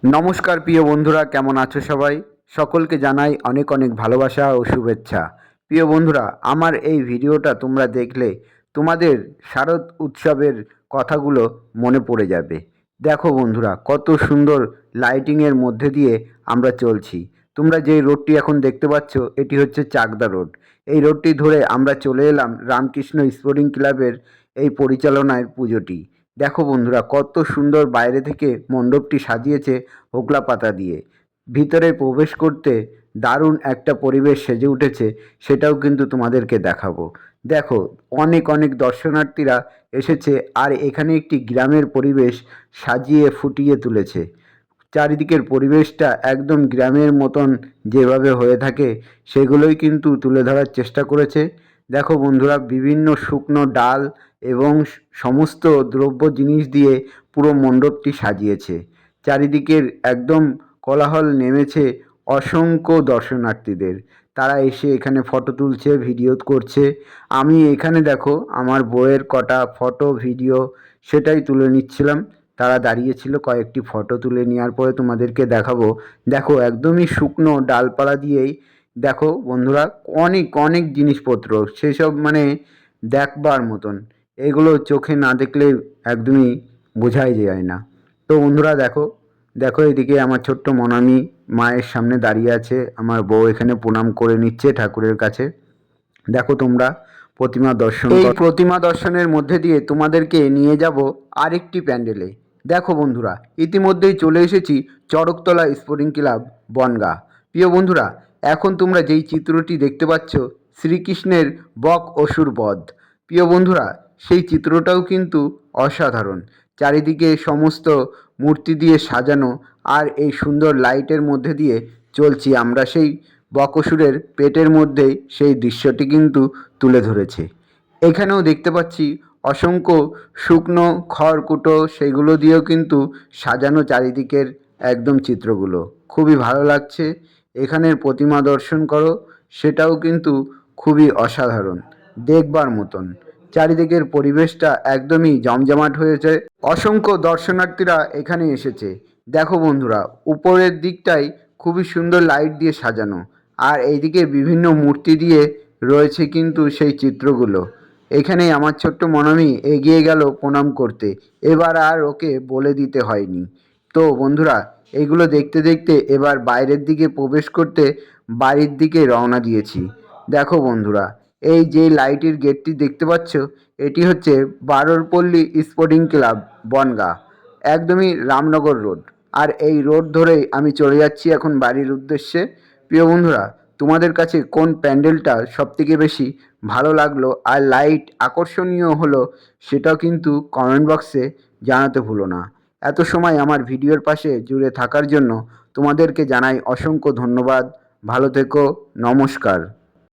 নমস্কার প্রিয় বন্ধুরা, কেমন আছো সবাই? সকলকে জানাই অনেক অনেক ভালোবাসা ও শুভেচ্ছা। প্রিয় বন্ধুরা, আমার এই ভিডিওটা তোমরা দেখলে তোমাদের শারদ উৎসবের কথাগুলো মনে পড়ে যাবে। দেখো বন্ধুরা, কত সুন্দর লাইটিংয়ের মধ্যে দিয়ে আমরা চলছি। তোমরা যে রোডটি এখন দেখতে পাচ্ছ, এটি হচ্ছে চাকদা রোড। এই রোডটি ধরে আমরা চলে এলাম রামকৃষ্ণ স্পোর্টিং ক্লাবের এই পরিচালনায় পুজোটি। দেখো বন্ধুরা, কত সুন্দর বাইরে থেকে মণ্ডপটি সাজিয়েছে হোগলা পাতা দিয়ে। ভিতরে প্রবেশ করতে দারুণ একটা পরিবেশ সেজে উঠেছে, সেটাও কিন্তু তোমাদেরকে দেখাবো। দেখো, অনেক অনেক দর্শনার্থীরা এসেছে, আর এখানে একটি গ্রামের পরিবেশ সাজিয়ে ফুটিয়ে তুলেছে। চারিদিকের পরিবেশটা একদম গ্রামের মতন যেভাবে হয়ে থাকে সেগুলোই কিন্তু তুলে ধরার চেষ্টা করেছে। দেখো বন্ধুরা, বিভিন্ন শুকনো ডাল এবং সমস্ত দ্রব্য জিনিস দিয়ে পুরো মণ্ডপটি সাজিয়েছে। চারিদিকের একদম কোলাহল নেমেছে অসংখ্য দর্শনার্থীদের। তারা এসে এখানে ফটো তুলছে, ভিডিও করছে। আমি এখানে দেখো আমার বউয়ের কটা ফটো ভিডিও সেটাই তুলে নিচ্ছিলাম। তারা দাঁড়িয়েছিল, কয়েকটি ফটো তুলে নেওয়ার পরে তোমাদেরকে দেখাবো। দেখো, একদমই শুকনো ডালপালা দিয়েই দেখো বন্ধুরা অনেক অনেক জিনিসপত্র, সেসব মানে দেখবার মতন। এগুলো চোখে না দেখলে একদমই বোঝাই যায় না। তো বন্ধুরা দেখো, দেখো এদিকে আমার ছোট্ট মনামি মায়ের সামনে দাঁড়িয়ে আছে, আমার বউ এখানে প্রণাম করে নিচ্ছে ঠাকুরের কাছে। দেখো তোমরা প্রতিমা দর্শন এই প্রতিমা দর্শনের মধ্যে দিয়ে তোমাদেরকে নিয়ে যাব আরেকটি প্যান্ডেলে। দেখো বন্ধুরা, ইতিমধ্যেই চলে এসেছি চড়কতলা স্পোর্টিং ক্লাব বনগাঁ। প্রিয় বন্ধুরা, এখন তোমরা যেই চিত্রটি দেখতে পাচ্ছ, শ্রীকৃষ্ণের বক অসুর বধ। প্রিয় বন্ধুরা, সেই চিত্রটাও কিন্তু অসাধারণ। চারিদিকে সমস্ত মূর্তি দিয়ে সাজানো, আর এই সুন্দর লাইটের মধ্যে দিয়ে চলছি আমরা সেই বকসুরের পেটের মধ্যেই সেই দৃশ্যটি কিন্তু তুলে ধরেছে। এখানেও দেখতে পাচ্ছি অসংখ্য শুকনো খড়কুটো, সেগুলো দিয়েও কিন্তু সাজানো চারিদিকের একদম চিত্রগুলো খুবই ভালো লাগছে। এখানের প্রতিমা দর্শন করো, সেটাও কিন্তু খুবই অসাধারণ, দেখবার মতন। চারিদিকের পরিবেশটা একদমই জমজমাট হয়েছে, অসংখ্য দর্শনার্থীরা এখানে এসেছে। দেখো বন্ধুরা, উপরের দিকটাই খুবই সুন্দর লাইট দিয়ে সাজানো, আর এইদিকে বিভিন্ন মূর্তি দিয়ে রয়েছে কিন্তু সেই চিত্রগুলো। এখানে আমার ছোট্ট মনামি এগিয়ে গেল প্রণাম করতে, এবার আর ওকে বলে দিতে হয়নি। তো বন্ধুরা, এইগুলো দেখতে দেখতে এবার বাইরের দিকে প্রবেশ করতে বাড়ির দিকে রওনা দিয়েছি। দেখো বন্ধুরা, এই যে লাইটের গেটটি দেখতে পাচ্ছ, এটি হচ্ছে বারোরপল্লী স্পোর্টিং ক্লাব বনগাঁ, একদমই রামনগর রোড। আর এই রোড ধরেই আমি চলে যাচ্ছি এখন বাড়ির উদ্দেশ্যে। প্রিয় বন্ধুরা, তোমাদের কাছে কোন প্যান্ডেলটা সবথেকে বেশি ভালো লাগলো আর লাইট আকর্ষণীয় হলো, সেটাও কিন্তু কমেন্ট বক্সে জানাতে ভুলো না। এত সময় আমার ভিডিওর পাশে জুড়ে থাকার জন্য তোমাদেরকে জানাই অসংখ্য ধন্যবাদ। ভালো থেকো, নমস্কার।